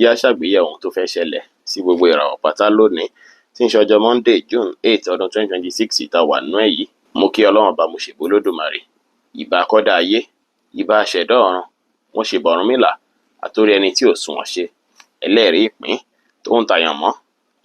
jẹ́ á ṣàgbéyẹ̀wò ohun tó fẹ́ ṣẹlẹ̀ sí gbogbo ìràwọ̀ pátá lónìí tí ń ṣe ọjọ́ Monday June 8 ọdún 2026 tá a wà nínú ẹ̀ yìí. Mo kí Ọlọ́run bá mo ṣèbó Olódùmarè, ìbà akọ́dá ayé, ìbà aṣẹ̀dá ọ̀run, mo ṣèbà Ọ̀rúnmìlà, àtórí ẹni tí ò sunwọ̀n ṣe, ẹlẹ́rìí ìpín tó ń tayànmọ́,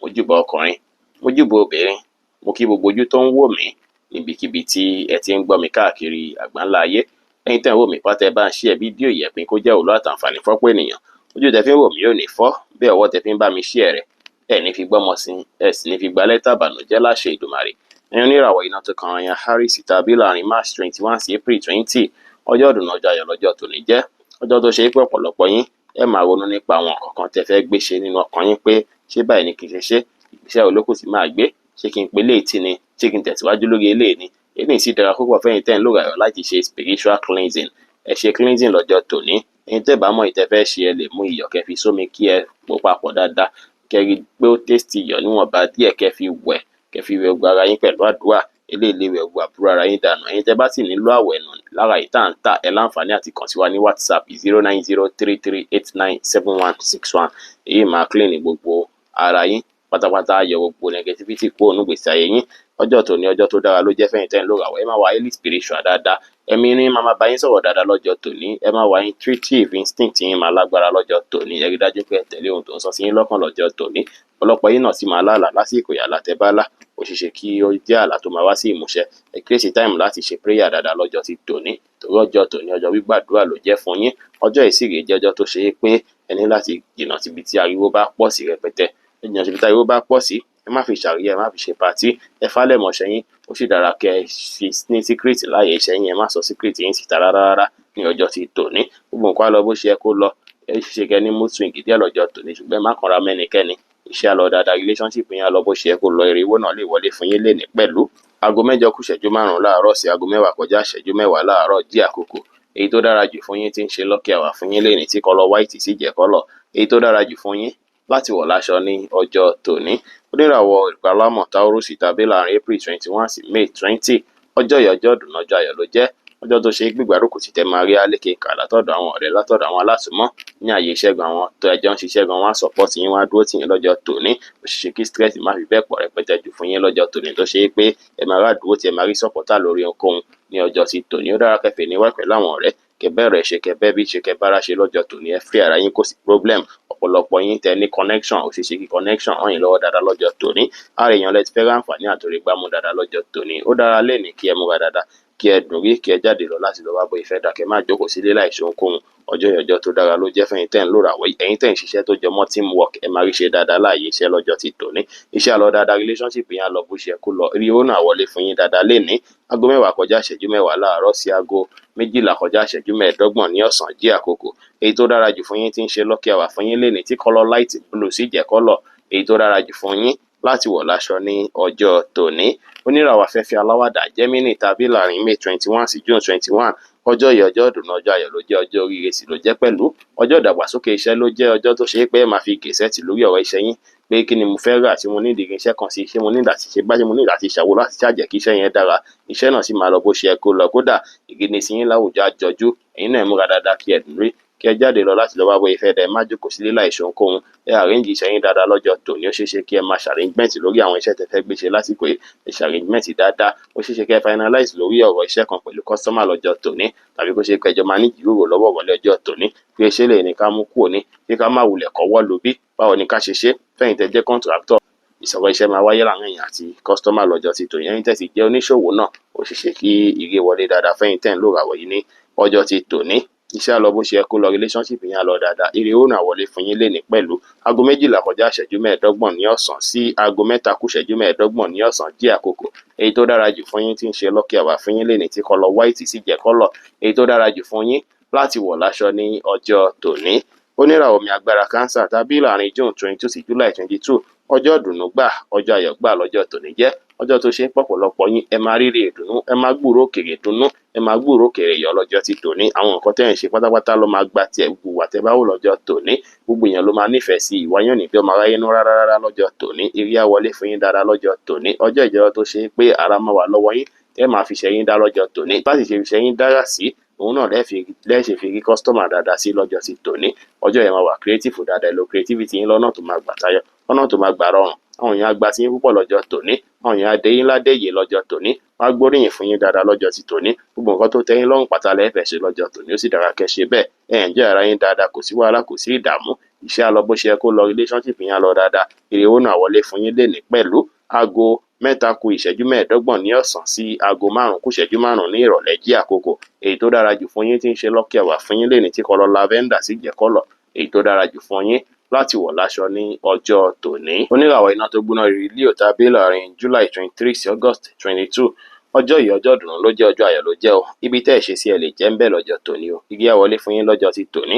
mo júbà ọkùnrin, mo júbà obìnrin, mo kí gbogbo ojú tó ń wò mí níbikíbi tí ẹ ti ń gbọ́ mi káàkiri àgbáńlá ayé. Ẹ̀yin tẹ́ ń wò mí pátá ẹ bá ń share fídíò yìí pín kó jẹ́ òwúlò àtàǹfààní fọ́pọ̀ ènìyàn. Ojú tẹ́ fi ń wò mí ò ní fọ́, bẹ́ẹ̀ ọwọ́ tẹ́ fi ń bá mi share rẹ̀ ẹ̀ ní fi gbọ́mọ sí, ẹ̀ sì ní fi gba lẹ́tà ìbànújẹ́ láṣẹ Èdùmàrè. Ẹ̀yin oníràwọ̀ iná tó kan ọ̀yàn Aries tàbí láàrin March 21 sí April 20, ọjọ́ ìdùnnú ọjọ́ ayọ̀ lọ́jọ́ tòní jẹ́ ọjọ́ tó ṣe é pé ọ̀pọ̀lọpọ̀ yín ẹ máa ronú nípa àwọn nǹkan tẹ́ fẹ́ gbé ṣe nínú ọkàn yín pé ṣé báyìí ni kì í ṣe ìgbésẹ̀ olókùn tí máa gbé, ṣé kí n pe léètì ni, ṣé kí n tẹ̀síwájú lórí eléyìí ni. Eléyìí sì dára púpọ̀ fẹ́yìn tẹ́ ń lò ràyọ̀ láti ṣe spiritual cleansing. Ẹ ṣe cleansing lọ́jọ́ tòní. Ẹ̀yin tẹ́ bá mọ̀ ìtẹ́ fẹ́ ṣe ẹ lè mú iyọ̀ kẹ́ fi sómi kí ẹ pò papọ̀ dáadáa, kẹ́ rí pé ó taste iyọ̀ níwọ̀nba díẹ̀ kẹ́ fi wẹ̀, kẹ́ fi wẹ gbogbo ara yín pẹ̀lú àdúrà. Eléyìí lè wẹ gbogbo àbúrò ara yín dànù. Ẹ̀yin tẹ́ bá sì nílò àwẹ̀ nù lára ìta ń tà ẹ láǹfààní àti kàn sí wa ní WhatsApp 09033897161. Èyí máa clean gbogbo ara yín pátápátá, yọ gbogbo negativity kúrò nínú ìgbésí ayé yín. Ọjọ́ tòní ọjọ́ tó dára ló jẹ́ fẹ́yìn tẹ́ ń lò ràwọ̀. Ẹ máa wà highly spiritual dáadáa, ẹ̀mí ní máa bá yín sọ̀rọ̀ dáadáa lọ́jọ́ tòní. Ẹ máa wà intuitive, instinct yín máa lágbára lọ́jọ́ tòní. Ẹ rí dájú pé ẹ tẹ̀lé ohun tó ń sọ sí yín lọ́kàn lọ́jọ́ tòní. Ọ̀pọ̀lọpọ̀ yín náà sì máa lálàá lásìkò ìyàlá tẹ́ bá lá, ó ṣeé ṣe kí ó jẹ́ àlá tó máa wá sí ìmúṣẹ. Ẹ create time láti ṣe prayer dáadáa lọ́jọ́ ti tòní, torí ọjọ́ tòní ọjọ́ gbígbàdúrà ló jẹ́ fún yín. Ọjọ́ ìsìrè jẹ́ ọjọ́ tó ṣe é pé ẹ ní láti jìnnà síbi tí ariwo bá pọ̀ sí rẹpẹtẹ. Ẹ jìnnà síbi tí ariwo bá pọ̀ sí, ẹ má fi ṣàríyá, ẹ má fi ṣe party, ẹ fálẹ̀ mọ́ iṣẹ́ yín. Ó sì dára kẹ́ ẹ fi ní secret láàyè iṣẹ́ yín, ẹ má sọ secret yín síta rárá ní ọjọ́ ti tòní. Gbogbo nǹkan á lọ bó ṣe yẹ kó lọ. Ẹ ṣe kẹ́ ní mood swing díẹ̀ lọ́jọ́ tòní, ṣùgbọ́n ẹ má kanra mẹ́nikẹ́ni. Iṣẹ́ á lọ dáadáa, relationship yín á lọ bó ṣe yẹ kó lọ. Èrè owó náà lè wọlé fún yín lénìí pẹ̀lú. Aago 8 kù ìṣẹ́jú 5 láàárọ̀ sí aago 10 kọjá ìṣẹ́jú 10 láàárọ̀ jí àkókò. Èyí tó dára jù fún yín tí ń ṣe lucky hour fún yín lénìí tí kọ́lọ̀ white sì jẹ́ kọ́lọ̀. Èyí tó dára jù fún yín láti wọ̀ láṣọ ní ọjọ́ tòní. Oníràwọ̀ ìpàlámọ̀ Taurus tàbí láàrin April 21 sí May 20, ọjọ́ yìí ọjọ́ ìdùnnú ọjọ́ ayọ̀ ló jẹ́ ọjọ́ tó ṣe é gbígbárùkù tí tẹ́ máa rí alékè kà látọ̀dọ̀ àwọn ọ̀rẹ́, látọ̀dọ̀ àwọn alásùnmọ́ ní ààyè ìṣẹ́gun. Àwọn tó ẹjọ́ ń ṣiṣẹ́ gan wọ́n á support yín, wọ́n á dúró tì yín lọ́jọ́ tòní. Ó ṣeé ṣe kí stress má fi bẹ́ẹ̀ pọ̀ rẹpẹtẹ jù fún yín lọ́jọ́ tòní, tó ṣe é pé ẹ máa rá dúró tí ẹ máa rí supporter lórí ohunkóhun ní ọjọ́ ti tòní. Ó dára kẹfẹ́ ní wá pẹ̀lú àwọn ọ̀rẹ́, kẹ bẹ̀rẹ̀ ṣe, kẹ bẹ́ bí ṣe, kẹ bára ṣe lọ́jọ́ tòní. Ẹ free ara yín, kò sí problem. Ọ̀pọ̀lọpọ̀ yín tẹ́ ní connection, ó ṣeé ṣe kí connection ràn yín lọ́wọ́ dáadáa lọ́jọ́ tòní. Ara èèyàn lẹ ti fẹ́ ráǹfààní àtòrí gbámú dáadáa lọ́jọ́ tòní. Ó dára lẹ́nìí kí ẹ múra dáadáa, kí ẹ dùn rí, kí ẹ jáde lọ láti lọ wá bó ìfẹ́ dà, kẹ má jókòó sílé láìṣe ohunkóhun. Ọjọ́ yìí ọjọ́ tó dára ló jẹ́ fẹ́yìn tẹ́ ń lò ràwọ̀. Ẹ̀yin tẹ́ ń ṣiṣẹ́ tó jẹ mọ́ teamwork, ẹ máa rí ṣe dáadáa láàyè iṣẹ́ lọ́jọ́ ti tòní. Iṣẹ́ á lọ dáadáa, relationship yín á lọ bó ṣe yẹ kó lọ. Rí owó náà wọlé fún yín dáadáa lénìí. Aago 10 kọjá ìṣẹ́jú 10 láàárọ̀ sí aago 12 kọjá ìṣẹ́jú 15 ní ọ̀sán jí àkókò. Èyí tó dára jù fún yín tí ń ṣe lucky hour fún yín lénìí tí kọ́lọ̀ light blue sì jẹ́ kọ́lọ̀. Èyí tó dára jù fún yín láti wọ̀ láṣọ ní ọjọ́ tòní. Oníràwọ̀ afẹ́fẹ́ aláwàdà Gemini tàbí láàrin May 21 sí June 21, ọjọ́ yìí ọjọ́ ìdùnnú ọjọ́ ayọ̀ ló jẹ́, ọjọ́ oríire sì ló jẹ́ pẹ̀lú. Ọjọ́ ìdàgbàsókè iṣẹ́ ló jẹ́, ọjọ́ tó ṣe é pé ẹ máa fi gèsẹ́tì lórí ọ̀rọ̀ iṣẹ́ yín pé kí ni mo fẹ́ rà, tí mo ní ìdíje iṣẹ́ kan sí, ṣé mo ní láti ṣe báyìí, mo ní láti ṣàwó láti ṣàjẹ́ kí iṣẹ́ yẹn dára. Iṣẹ́ náà sì máa lọ bó ṣe yẹ kó lọ. Kódà ìgbénisí yín láwùjọ àjọjú. Ẹ̀yin náà múra dáadáa kí ẹ dùn rí, kí ẹ jáde lọ láti lọ wá bó ìfẹ́ dà, ẹ má jókòó sílé láìṣe ohunkóhun. Ẹ arrange iṣẹ́ yín dáadáa lọ́jọ́ tòní. Ó ṣeé ṣe kí ẹ máa ṣarrangement lórí àwọn iṣẹ́ tẹ́ fẹ́ gbé ṣe lásìkò yìí. Ẹ ṣarrangement dáadáa. Ó ṣeé ṣe kí ẹ finalize lórí ọ̀rọ̀ iṣẹ́ kan pẹ̀lú customer lọ́jọ́ tòní, tàbí kó ṣe pé ẹjọ́ máa ní ìjíròrò lọ́wọ́ wọlé ọjọ́ tòní pé ṣé lè ní ká mú kúrò ní, kí ká má wulẹ̀ kọ́wọ́ lu bí, báwo ni ká ṣe ṣe. Fẹ́yìn tẹ́ jẹ́ contractor, ìsọ̀rọ̀ iṣẹ́ máa wáyé láàrin ẹ̀yin àti customer lọ́jọ́ ti tòní. Ẹ̀yin tẹ́ sì jẹ́ oníṣòwò náà, ó ṣeé ṣe kí ire wọlé dáadáa fẹ́yìn tẹ́ ń lò ràwọ̀ yìí ní ọjọ́ ti tòní. Iṣẹ́ á lọ bó ṣe yẹ kó lọ, relationship yín á lọ dáadáa. Ire owó náà wọlé fún yín lénìí pẹ̀lú. Aago 12 kọjá ìṣẹ́jú 15 ní ọ̀sán sí aago 3 kù ìṣẹ́jú 15 ní ọ̀sán jí àkókò. Èyí tó dára jù fún yín tí ń ṣe lucky hour fún yín lénìí tí kọ́lọ̀ white sì jẹ́ kọ́lọ̀. Èyí tó dára jù fún yín láti wọ̀ láṣọ ní ọjọ́ tòní. Oníràwọ̀ mi agbára Cancer tàbí láàrin June 22 sí July 22, ọjọ́ ìdùnnú gbà, ọjọ́ ayọ̀ gbà lọ́jọ́ tòní jẹ́. Ọjọ́ tó ṣe pọ̀pọ̀lọpọ̀ yín ẹ máa rírí ìdùnnú, ẹ máa gbúrò òkèrè ìdùnnú, ẹ máa gbúrò òkèrè yọ̀ lọ́jọ́ ti tòní. Àwọn nǹkan tẹ́ ẹ̀ ń ṣe pátápátá ló máa gba tiẹ̀ gbùwà tẹ́ bá wò lọ́jọ́ tòní. Gbogbo èèyàn ló máa nífẹ̀ẹ́ sí ìwà yín, ò ní bí ọmọ aráyé nú rárá lọ́jọ́ tòní. Ire á wọlé fún yín dáadáa lọ́jọ́ tòní. Ọjọ́ ìjọba tó ṣe pé ara máa wà lọ́wọ́ yín tẹ́ máa fi ṣẹ́yìn dá lọ́jọ́ tòní. Bá sì ṣe fi ṣẹ́yìn dára sí, òun náà lẹ́ẹ̀ṣẹ̀ fi rí customer dáadáa sí lọ́jọ́ ti tòní. Ọjọ́ yẹn máa wà creative dáadáa, ẹ lo creativity yín lọ́nà tó máa gbà tayọ, lọ́nà tó máa gbà rọrùn. Àwọn èèyàn á gba ti yín púpọ̀ lọ́jọ́ tòní, àwọn èèyàn á dé yín ládèyè lọ́jọ́ tòní, wọ́n á gbóríyìn fún yín dáadáa lọ́jọ́ ti tòní. Gbogbo nǹkan tó tẹ́ yín lọ́rùn pátá lẹ fẹ́ ṣe lọ́jọ́ tòní, ó sì dára kẹ́ ṣe bẹ́ẹ̀. Ẹ enjoy ara yín dáadáa, kò sí wàhálà, kò sí ìdààmú. Iṣẹ́ á lọ bó ṣe yẹ kó lọ, relationship yín á lọ dáadáa. Ire owó náà wọlé fún yín lénìí pẹ̀lú aago 3:25 ní ọ̀sán sí aago 5:05 ní ìrọ̀lẹ́ jí àkókò. Èyí tó dára jù fún yín tí ń ṣe lucky hour fún yín lénìí tí kọ́lọ̀ lavender sì jẹ́ kọ́lọ̀ èyí tó dára jù fún yín láti wọ̀ láṣọ ní ọjọ́ tòní. Oníràwọ̀ iná tó gbóná rere Leo tàbí láàrin July 23 sí August 22. Ọjọ́ yìí ọjọ́ ìdùnnú ló jẹ́, ọjọ́ ayọ̀ ló jẹ́ o. Ibi tẹ́ ẹ̀ ṣe sí ẹ lè jẹ́ ń bẹ̀ lọ́jọ́ tòní o. Igi á wọlé fún yín lọ́jọ́ ti tòní.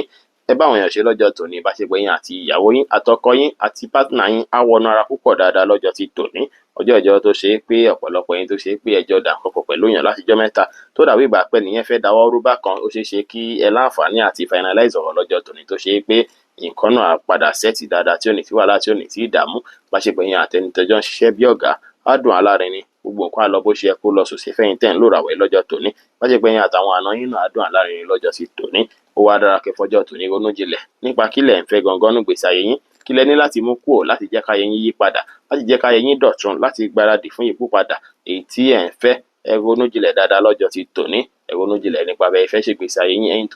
Ẹ bá àwọn èèyàn ṣe lọ́jọ́ tòní, ìbáṣepọ̀ yín àti ìyàwó yín àtọkọ yín àti pátánà yín á wọnú ara púpọ̀ dáadáa lọ́jọ́ ti tòní. Ọjọ́ ìjọ tó ṣe é pé ọ̀pọ̀lọpọ̀ yín tó ṣe é pé ẹjọ́ dà kọ́kọ́ pẹ̀lú èèyàn látijọ́ mẹ́ta tó dàbí ìgbà pẹ́ nìyẹn fẹ́ dáwọ́ rú bákan. Ó ṣeé ṣe kí ẹ láǹfààní àti finalize ọ̀rọ̀ lọ́jọ́ tòní tó ṣe é pé nǹkan náà á padà sẹ́ẹ̀tì dáadáa tí ò ní sí wàhálà, tí ò ní sí ìdààmú. Ìbáṣepọ̀ yín àtẹnitẹ́jọ́ ń ṣiṣẹ́ bí ọ̀gá á dùn alárinrin. Gbogbo nǹkan á lọ bó ṣe yẹ kó lọ sòsè fẹ́yìn tẹ́ ń lò ràwẹ̀ lọ́jọ́ tòní. Ìbáṣepọ̀ yín àtàwọn àna yín náà á dùn alárinrin lọ́jọ́ sí tòní. Ó wá dára kẹ́ fọjọ́ tòní ronú jinlẹ̀ nípa kílẹ̀ ń fẹ́ gangan nú ìgbésí ayé yín, kílẹ̀ ní láti mú kúrò láti jẹ́ káyé yín yí padà, láti jẹ́ káyé yín dọ̀tun, láti gbáradì fún ìyípadà èyí tí ẹ̀ ń fẹ́. Ẹ ronú jinlẹ̀ dáadáa lọ́jọ́ ti tòní. Ẹ ronú jinlẹ̀ nípa bẹ́ẹ̀ fẹ́ ṣe ìgbésí ayé yín.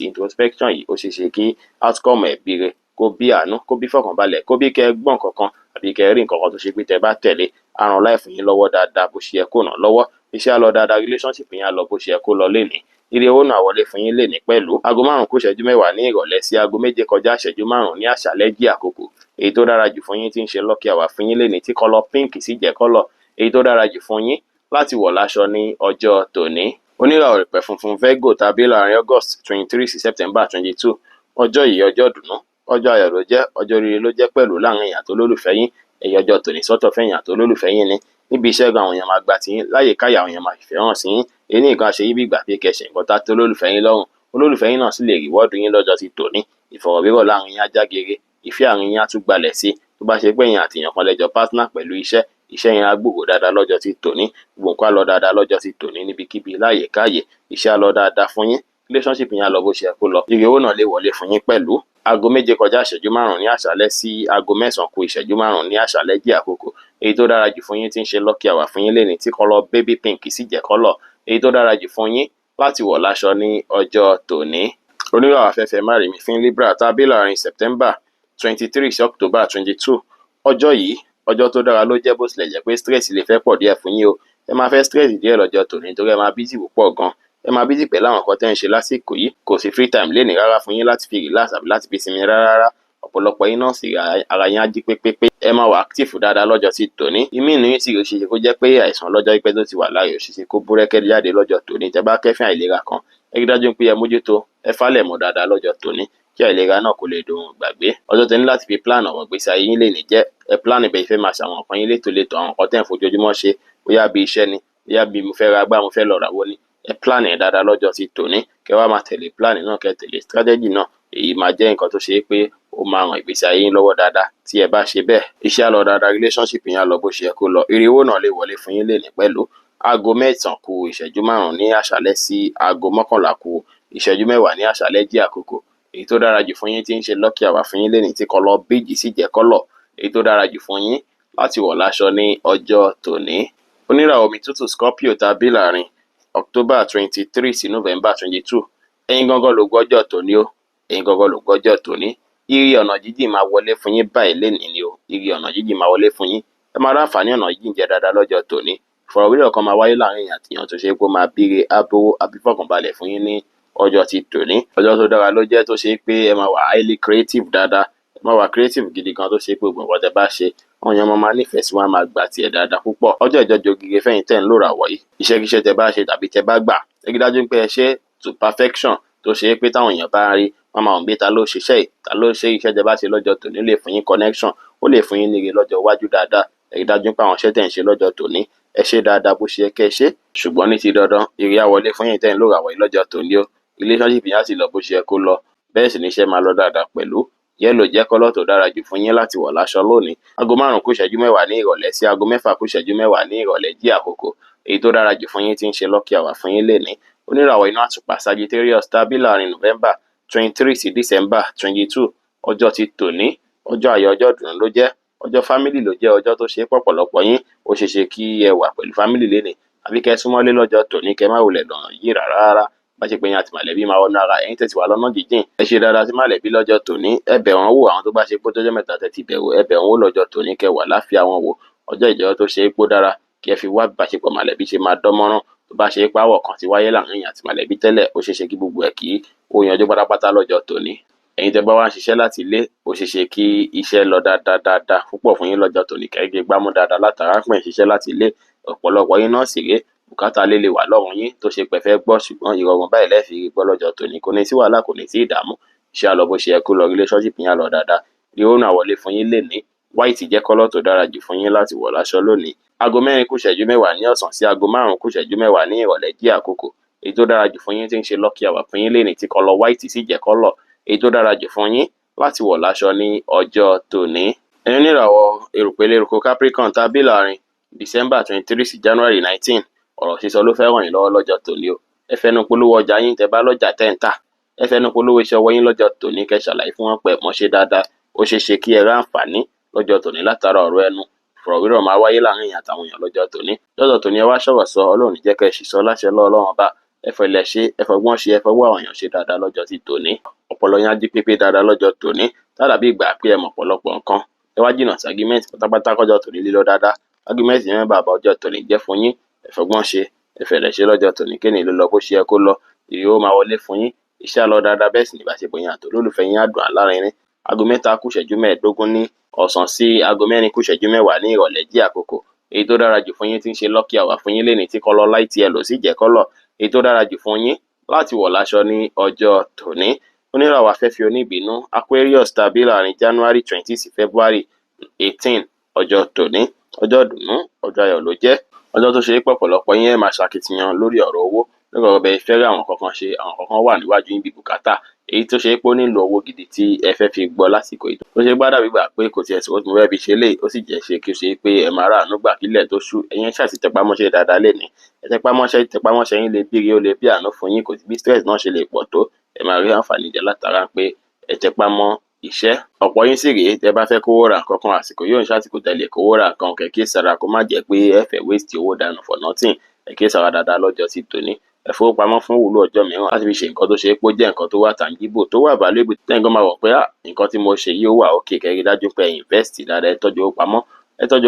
Introspection yìí ó ṣeé ṣe kí outcome ẹ̀ bí re, kó bí àánú, kó bí fọkànbalẹ̀, kó bí kẹ́ gbọ́n kankan àbí kẹ́ rí nǹkan kan tó ṣe pé tẹ́ bá tẹ̀lé á ràn life yín lọ́wọ́ dáadáa bó ṣe yẹ kó ràn lọ́wọ́. Iṣẹ́ á lọ dáadáa, relationship yín á lọ bó ṣe yẹ kó lọ lénìí. Ire owó náà wọlé fún yín lénìí pẹ̀lú aago 5:10 ní ìrọ̀lẹ́ sí aago 7:05 ní àṣálẹ́ jí àkókò. Èyí tó dára jù fún yín tí ń ṣe lucky hour fún yín lénìí tí kọ́lọ̀ pink sì jẹ́ kọ́lọ̀ èyí tó dára jù fún yín láti wọ̀ láṣọ ní ọjọ́ tòní. Oníràwọ̀ ìpẹ́ funfun Virgo tàbí láàrin August 23 sí September 22. Ọjọ́ yìí ọjọ́ ìdùnnú, ọjọ́ ayọ̀ ló jẹ́, ọjọ́ rere ló jẹ́ pẹ̀lú láàrin èèyàn tó lólùfẹ́ yín. Ẹ̀yẹ ọjọ́ tòní sọ́tọ̀ fẹ́yìn àti olólùfẹ́ yín ni. Níbi iṣẹ́ gan àwọn èèyàn máa gba ti yín, láyè káyà àwọn èèyàn máa fìfẹ́ hàn sí yín. Èyí nìkan ṣe yí bí ìgbà pé kẹsẹ̀ nǹkan tá tó olólùfẹ́ yín lọ́rùn. Olólùfẹ́ yín náà sì lè reward yín lọ́jọ́ ti tòní. Ìfọ̀rọ̀wérọ̀ láàrin yín á já gere, ìfẹ́ àárín yín á tún gbalẹ̀ sí. Tó bá ṣe pé èèyàn àti èèyàn kan lẹ́jọ́ partner pẹ̀lú iṣẹ́ yẹn á gbòòrò dáadáa lọ́jọ́ ti tòní. Gbogbo nǹkan á lọ dáadáa lọ́jọ́ ti tòní níbikíbi láyè káyè. Iṣẹ́ á lọ dáadáa fún yín, relationship yín á lọ bó ṣe yẹ kó lọ. Ire owó náà lè wọlé fún yín pẹ̀lú aago 7:05 ní àṣálẹ́ sí aago 9:05 ní àṣálẹ́ jí àkókò. Èyí tó dára jù fún yín tí ń ṣe lucky hour fún yín lénìí tí kọ́lọ̀ baby pink sì jẹ́ kọ́lọ̀ èyí tó dára jù fún yín láti wọ̀ láṣọ ní ọjọ́ tòní. Oníràwọ̀ afẹ́fẹ́ márìmí fún Libra tàbí láàrin September 23 sí October 22. Ọjọ́ yìí ọjọ́ tó dára ló jẹ́, bó tilẹ̀ jẹ́ pé stress lè fẹ́ pọ̀ díẹ̀ fún yín o. Ẹ máa fẹ́ stress díẹ̀ lọ́jọ́ tòní nítorí ẹ máa busy púpọ̀ gan. Ẹ máa busy pẹ̀lú àwọn nǹkan tẹ́ ń ṣe lásìkò yìí. Kò sí free time lénìí rárá fún yín láti fi relax àbí láti fi sinmi rárá. Ọ̀pọ̀lọpọ̀ yín náà sì ara yín á jí pépépé. Ẹ máa wà active dáadáa lọ́jọ́ ti tòní. Ìmí inú yín sì ó ṣeéṣe kó jẹ́ pé àìsàn lọ́jọ́ pípẹ́ tó ti wà láàyè ó ṣeéṣe kó búrẹ́kẹ́ jáde lọ́jọ́ tòní. Tẹ́ bá kẹ́fín àìlera kan, ẹ rí dájú pé ẹ mójútó, ẹ fálẹ̀ mọ́ dáadáa lọ́jọ́ tòní kí àìlera náà kó lè dohun gbàgbé. Ọjọ́ tẹ́ ní láti fi plan àwọn ìgbésí ayé yín lénìí jẹ́. Ẹ plan ibẹ̀ ìfẹ́ máa ṣàwọn nǹkan yín létòlétò, àwọn nǹkan tẹ́ ń fojoojúmọ́ ṣe, bóyá bí iṣẹ́ ni, bóyá bí mo fẹ́ ra gbá mo fẹ́ lọ ràwọ́ ni. Ẹ plan ẹ̀ dáadáa lọ́jọ́ ti tòní, kẹ́ wá máa tẹ̀lé plan náà, kẹ́ tẹ̀lé strategy náà. Èyí máa jẹ́ nǹkan tó ṣe é pé ó máa ràn ìgbésí ayé yín lọ́wọ́ dáadáa tí ẹ bá ṣe bẹ́ẹ̀. Iṣẹ́ á lọ dáadáa, relationship yín á lọ bó ṣe yẹ kó lọ. Ire owó náà lè wọlé fún yín lénìí pẹ̀lú aago 9:05 ní àṣálẹ́ sí aago 11:10 ní àṣálẹ́ jí àkókò. Èyí tó dára jù fún yín tí ń ṣe lucky hour fún yín lénìí tí kọ́lọ̀ beige sì jẹ́ kọ́lọ̀ èyí tó dára jù fún yín láti wọ̀ láṣọ ní ọjọ́ tòní. Oníràwọ̀ omi tútù Scorpio tàbí láàrin October 23 sí November 22. Ẹ̀yin gangan ló gbọ́jọ́ tòní o. Ẹ̀yin gangan ló gbọ́jọ́ tòní. Ire ọ̀nà jíjìn máa wọlé fún yín báyìí lénìí ni o. Ire ọ̀nà jíjìn máa wọlé fún yín. Ẹ máa ráǹfààní ọ̀nà jíjìn jẹ dáadáa lọ́jọ́ tòní. Ìfọ̀rọ̀wérọ̀ kan máa wáyé láàrin èèyàn àti èèyàn tó ṣe é pé ó máa bíire abówó abífọ̀kànbalẹ̀ fún yín ní ọjọ́ ti tòní. Ọjọ́ tó dára ló jẹ́ tó ṣe é pé ẹ máa wà highly creative dáadáa. Ẹ máa wà creative gidi gan tó ṣe é pé gbogbo nǹkan tẹ́ bá ṣe àwọn èèyàn máa nífẹ̀ẹ́ sí, wọn máa gbà tiẹ̀ dáadáa púpọ̀. Ọjọ́ ìjọjọ gígé fẹ́yìn tẹ́ ń lò ràwọ̀ yìí. Iṣẹ́kíṣẹ́ tẹ́ bá ṣe tàbí tẹ́ bá gbà, ẹ rí dájú pé ẹ ṣe to perfection tó ṣe é pé táwọn èèyàn bá rí wọn máa mọ̀ pé ta ló ṣiṣẹ́ yìí, ta ló ṣe iṣẹ́ tẹ́ bá ṣe lọ́jọ́ tòní lè fún yín connection, ó lè fún yín níre lọ́jọ́ iwájú dáadáa. Ẹ rí dájú pé àwọn iṣẹ́ tẹ́ ń ṣe lọ́jọ́ tòní ẹ ṣe dáadáa bó ṣe yẹ kẹ́ ẹ ṣe. Ṣùgbọ́n ní ti dandan ire á wọlé fún yín tẹ́ ń lò ràwọ̀ yìí lọ́jọ́ tòní o. Relationship yín á sì lọ bó ṣe yẹ kó lọ, bẹ́ẹ̀ sì ni iṣẹ́ máa lọ dáadáa pẹ̀lú. Yẹ́lò jẹ́ kọ́lọ̀ tó dára jù fún yín láti wọ̀ láṣọ lónìí. Aago 5:10 ní ìrọ̀lẹ́ sí aago 6:10 ní ìrọ̀lẹ́ jí àkókò. Èyí tó dára jù fún yín tí ń ṣe lucky hour fún yín lénìí. oníràwọ̀ iná àtùpà Sagittarius tàbí láàrin November 23 sí December 22. Ọjọ́ ti tòní ọjọ́ ayọ̀ ọjọ́ ìdùnnú ló jẹ́, ọjọ́ family ló jẹ́, ọjọ́ tó ṣe pọ̀pọ̀lọpọ̀ yín ó ṣeé ṣe kí ẹ wà pẹ̀lú family lénìí àbí kẹ́ súnmọ́lé lọ́jọ́ tòní kẹ́ má wulẹ̀ lọ́nà yìí rárá bá ṣe pé yín àti mọ̀lẹ́bí máa wọnú ara ẹ̀yin tẹ̀sí wà lọ́nà jíjìn ẹ ṣe dáadáa sí mọ̀lẹ́bí lọ́jọ́ tòní ẹ bẹ̀ wọ́n wò àwọn tó bá ṣe pé tọ́jọ́ mẹ́ta tẹ́tí bẹ̀ wò ẹ bẹ̀ wọ́n wò lọ́jọ́ tòní kẹ́ wà láfíà wọn wò ọjọ́ ìjọyọ̀ tó ṣe é pó dára kí ẹ fi wá ìbáṣepọ̀ mọ̀lẹ́bí ṣe máa dán mọ́rán tó bá ṣe é páwọ̀ kan ti wáyé láàrin yín àti mọ̀lẹ́bí tẹ́lẹ̀ ó ṣeé ṣe kí gbogbo ẹ̀ kí ó yanjú pátápátá lọ́jọ́ tòní ẹ̀yin tẹ́ bá wá ń ṣiṣẹ́ láti ilé ó ṣeé ṣe kí iṣẹ́ lọ dáadáa púpọ̀ fún yín lọ́jọ́ tòní kẹ́gẹ́ gbámú dáadáa látara pẹ̀ ń ṣiṣẹ́ láti ilé ọ̀pọ̀lọpọ̀ yín náà sì ré bùkátà lè wà lọ́rùn yín tó ṣe pẹ̀fẹ́ gbọ́ ṣùgbọ́n ìrọ̀rùn báyìí lẹ́ẹ̀fì rí gbọ́ lọ́jọ́ tòní kò ní sí wàhálà kò ní sí ìdààmú iṣẹ́ àlọ́ bó ṣe yẹ kó lọ relationship yín á lọ dáadáa rí ó náà wọlé fún yín lénìí white jẹ́ kọ́lọ́ tó dára jù fún yín láti wọ̀ láṣọ lónìí aago 4 kù ìṣẹ́jú 10 ní ọ̀sán sí aago 5 kù ìṣẹ́jú 10 ní ìrọ̀lẹ́ jí àkókò èyí tó dára jù fún yín tí ń ṣe lucky hour fún yín lénìí tí kọ́lọ́ white sì jẹ́ kọ́lọ́ èyí tó dára jù fún yín láti wọ̀ láṣọ ní ọjọ́ tòní ẹni oníràwọ̀ erùpẹ̀ eruku Capricorn tàbí láàrin December 23 sí January 19 ọ̀rọ̀ sísọ ló fẹ́ ràn yín lọ́wọ́ lọ́jọ́ tòní o ẹ fẹnu polówó ọjà yín tẹ́ bá lọ́jà tẹ́ ń tà ẹ fẹnu polówó iṣẹ́ ọwọ́ yín lọ́jọ́ tòní kẹ́ ṣàlàyé fún wọn pé mọ́ ṣe dáadáa ó ṣeé ṣe kí ẹ rá àǹfààní lọ́jọ́ tòní látara ọ̀rọ̀ ẹnu ìfọ̀rọ̀wérọ̀ máa wáyé láàrin yín àtàwọn èèyàn lọ́jọ́ tòní ẹ wá ṣọ̀rọ̀ sọ Ọlọ́run jẹ́ kẹ́ ẹ ṣì sọ láṣẹ lọ́ọ̀lọ́run bá ẹ fẹlẹ̀ ṣe ẹ fọgbọ́n ṣe ẹ fọwọ́ àwọn èèyàn ṣe dáadáa lọ́jọ́ ti tòní ọpọlọ yín á jí pépé dáadáa lọ́jọ́ tòní tàbí ìgbà pé ẹ mọ̀ ọ̀pọ̀lọpọ̀ nǹkan ẹ wá jìnnà sí argument pátápátá kọjọ́ tòní lílọ dáadáa argument yẹn bàbá ọjọ́ tòní jẹ́ fún yín ẹ fọgbọ́n ṣe ẹ fẹlẹ̀ ṣe lọ́jọ́ tòní kéènì ló lọ bó ṣe yẹ kó lọ ìrì ó máa wọlé fún yín iṣẹ́ àlọ́ dáadáa bẹ́ẹ̀ sì ní ìbáṣepọ̀ yín àti olólùfẹ́ yín á dùn alárinrin aago 3 kù ìṣẹ́jú 15 ní ọ̀sán sí aago 4 kù ìṣẹ́jú 10 ní ìrọ̀lẹ́ jí àkókò èyí tó dára jù fún yín tí ń ṣe lucky hour fún yín lénìí tí kọ́lọ́ light yellow sì jẹ́ kọ́lọ̀ èyí tó dára jù fún yín láti wọ̀ láṣọ ní ọjọ́ tòní oníràwọ̀ afẹ́fẹ́ oníbínú Aquarius tàbí láàrin January 20 sí February 18 ọjọ́ tòní ọjọ́ ìdùnnú ọjọ́ ayọ̀ ló jẹ́ ọjọ́ tó ṣe é pọ̀pọ̀lọpọ̀ yín ẹ̀ máa ṣàkitiyan lórí ọ̀rọ̀ owó lórí ọ̀rọ̀ bẹ́ẹ̀ fẹ́ rí àwọn kankan ṣe àwọn kankan wà níwájú yín bí bùkátà èyí tó ṣe é pé ó nílò owó gidi tí ẹ fẹ́ fi gbọ́ lásìkò yìí tó ṣe gbádà gbígbà pé kò tiẹ̀ sọ́wọ́ tí mo fẹ́ fi ṣe léyìí ó sì jẹ́ ṣe kí ó ṣe pé ẹ máa ráàánú gbà kílẹ̀ tó ṣú ẹ̀yin ṣáà ti tẹpámọ́ṣẹ́ dáadáa lé ní ẹ tẹpámọ́ṣẹ́ yín lè bíire ó lè bí àánú fún yín kò sí bí stress náà ṣe lè pọ̀ tó ẹ máa rí àǹfààní jẹ látara pé ẹ tẹpámọ́ iṣẹ́ ọ̀pọ̀ yín sì rèé tẹ bá fẹ́ kówó ra nǹkan kan àsìkò yóò ń ṣàtìkò tẹ̀lé kówó ra nǹkan kẹ̀kẹ́ sára kó má jẹ́ pé ẹ fẹ́ waste owó dànù for nothing ẹ̀kẹ́ sára dáadáa lọ́jọ́ sí tòní ẹ fowópamọ́ fún wúlò ọjọ́ mìíràn láti fi ṣe nǹkan tó ṣe é pé ó jẹ́ nǹkan tó wà tangible tó wà valuable tẹ́ǹkan máa wọ̀ pé nǹkan tí mo ṣe yìí ó wà okay kẹ́rí dájú pé ẹ invest dáadáa ẹ tọ́jú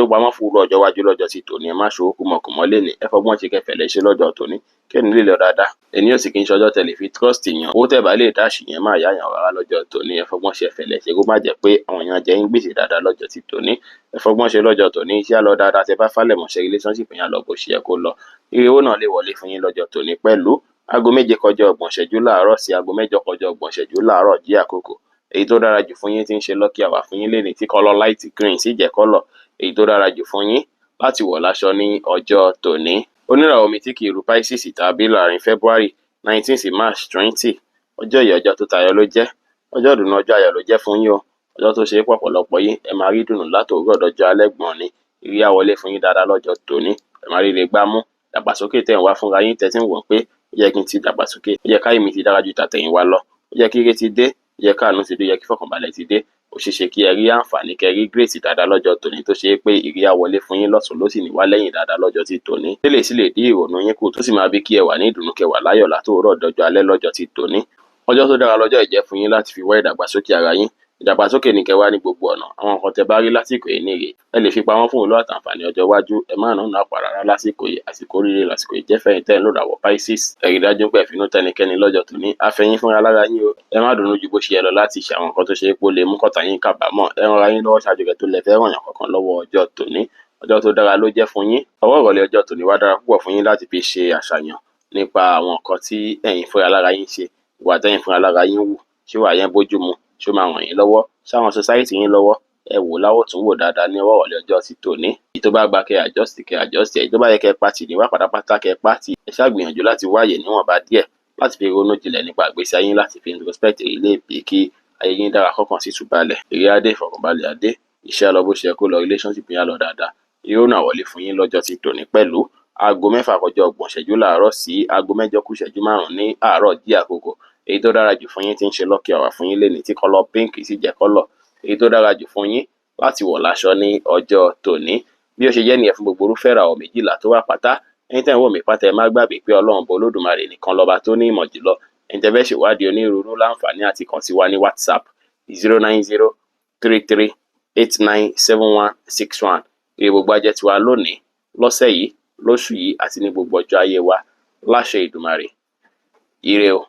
owó pamọ́ fún wúlò ọjọ́ iwájú lọ́jọ́ sí tòní ẹ má ṣòwò kùmọ̀kùmọ̀ lénìí ẹ fọgbọ́n ṣe kẹfẹ̀lẹ́ ṣe lọ́jọ́ tòní kẹ́ni lè lọ dáadáa ẹni yóò sì kí n ṣọjọ́ tẹ̀lé fi trust yàn owó tẹ̀ bá lè dáṣì yẹn máa yáyàn rárá lọ́jọ́ tòní ẹ fọgbọ́n ṣe ẹfẹ̀lẹ́ ṣe kó má jẹ́ pé àwọn èèyàn jẹ́ ń gbèsè dáadáa lọ́jọ́ ti tòní ẹ fọgbọ́n ṣe lọ́jọ́ tòní iṣẹ́ àlọ́ dáadáa tẹ bá fálẹ̀ mọ̀ṣẹ́ relationship yẹn lọ bó ṣe yẹ kó lọ ire owó náà lè wọlé fún yín lọ́jọ́ tòní pẹ̀lú aago 7 kọjá 30 ìṣẹ́jú láàárọ̀ sí aago 8 kọjá 30 ìṣẹ́jú láàárọ̀ jí àkókò èyí tó dára jù fún yín tí ń ṣe lucky hour fún yín lénìí tí kọ́lọ́ light green sì jẹ́ kọ́lọ̀ èyí tó dára jù fún yín láti wọ̀ láṣọ ní ọjọ́ tòní oníràwọ̀ omi tí kì í ru Pisces tàbí láàrin February 19 sí March 20 ọjọ́ yìí ọjọ́ tó tayọ ló jẹ́ ọjọ́ ìdùnnú ọjọ́ ayọ̀ ló jẹ́ fún yín o ọjọ́ tó ṣe é pọ̀pọ̀lọpọ̀ yín ẹ máa rí ìdùnnú látòwúrọ̀ dọjọ́ alẹ́ gbọ̀n ni ìrí àwọlé fún yín dáadáa lọ́jọ́ tòní ẹ máa rí ire gbámú dàgbàsókè tẹ̀ ń wá fúnra yín tẹ́tí ń wọ̀n pé ó yẹ kí n ti dàgbàsókè ó yẹ káyìí mi ti dára ju tàtẹ̀yìn wá lọ ó yẹ kí ire ti dé ó yẹ káàánú ti dé ó yẹ kí fọkànbalẹ̀ ti dé ó ṣeé ṣe kí ẹ rí àǹfààní kẹ rí grace dáadáa lọ́jọ́ tòní tó ṣe é pé ìrí àwọlé fún yín lọ́tùn ló sì ní wá lẹ́yìn dáadáa lọ́jọ́ tí tòní tẹ́lẹ̀ sì lè dín ìrònú yín kù tó sì máa bí kí ẹ wà ní ìdùnnú kẹ wà láyọ̀ látòórọ̀ dọjọ́ alẹ́ lọ́jọ́ tí tòní ọjọ́ tó dára lọ́jọ́ ìjẹ́ fún yín láti fi wá ìdàgbàsókè ara yín ìdàgbàsókè ní kẹ wá ní gbogbo ọ̀nà àwọn nǹkan tẹ bá rí lásìkò yìí nìyí ẹ lè fi pamọ́ fún òun lọ́wọ́ àtàǹfààní ọjọ́ iwájú ẹ má nàá nàá pàrọ̀ lásìkò yìí àsìkò rírẹ lásìkò yìí jẹ́fẹ̀yìn tẹ́ ń lò ràwọ̀ Pisces ẹ rí dájú pé ẹ̀fínú tẹnikẹ́ni lọ́jọ́ tòní afẹ́yín fúnra lára yín o ẹ má dùnnú ju bó ṣe yẹ lọ láti ṣe àwọn nǹkan tó ṣe é pé ó lè mú kọ́tà yín kábàámọ̀ ẹ ràn ara yín lọ́wọ́ ṣáájú rẹ̀ tó lẹ fẹ́ ràn yàn kankan lọ́wọ́ ọjọ́ tòní ọjọ́ tó dára ló jẹ́ fún yín ọwọ́ ìrọ̀lẹ́ ọjọ́ tòní wá dára púpọ̀ fún yín láti fi ṣe àṣàyàn nípa àwọn nǹkan tí ẹ̀yin fúnra lára yín ṣe ìwà tẹ́yin fúnra lára yín wù ṣé wà yẹn bójú mu ṣé ó máa ràn yín lọ́wọ́ ṣáwọn society yín lọ́wọ́ ẹ wò láwọ̀ tún wò dáadáa ní ọwọ́ ìrọ̀lẹ́ ọjọ́ ti tòní èyí tó bá gba kẹ́ adjust èyí tó bá yẹ kẹ́ pàtì ní wá pátápátá kẹ́ pàtì ẹ ṣàgbìyànjú láti wáyè níwọ̀nba díẹ̀ láti fi ronú jinlẹ̀ nípa ìgbésí ayé láti fi introspect èyí lè bí kí ayé yín dára kọ́kàn sí túbalẹ̀ èrè adé ìfọ̀kànbalẹ̀ adé iṣẹ́ lọ bó ṣe yẹ kó lọ relationship yín á lọ dáadáa yóò náà wọlé fún yín lọ́jọ́ ti tòní pẹ̀lú aago 6:30 láàárọ̀ sí aago 8:05 ní àárọ̀ jí àkókò. Èyí tó dára jù fún yín tí ń ṣe lucky hour fún yín lénìí tí kọ́lọ̀ pink sì jẹ́ kọ́lọ̀ èyí tó dára jù fún yín láti wọ̀ láṣọ ní ọjọ́ tòní. Bí ó ṣe jẹ́ nìyẹn fún gbogbo irúfẹ́ ìràwọ̀ méjìlá tó wà pátá. Ẹ̀yin tẹ́ ń wò mí pátá ẹ má gbàgbé pé Ọlọ́run Ọba Olódùmarè nìkan lọ́ba tó ní ìmọ̀ jùlọ. Ẹ̀yin tẹ́ fẹ́ ṣèwádìí onírúurú láǹfààní àti kàn sí wa ní WhatsApp 09033897161. Ire gbogbo ajẹ́ tiwa lónìí, lọ́sẹ̀ yìí, lóṣù yìí àti ní gbogbo ọjọ́ ayé wa láṣẹ Èdùmàrè. Ire o.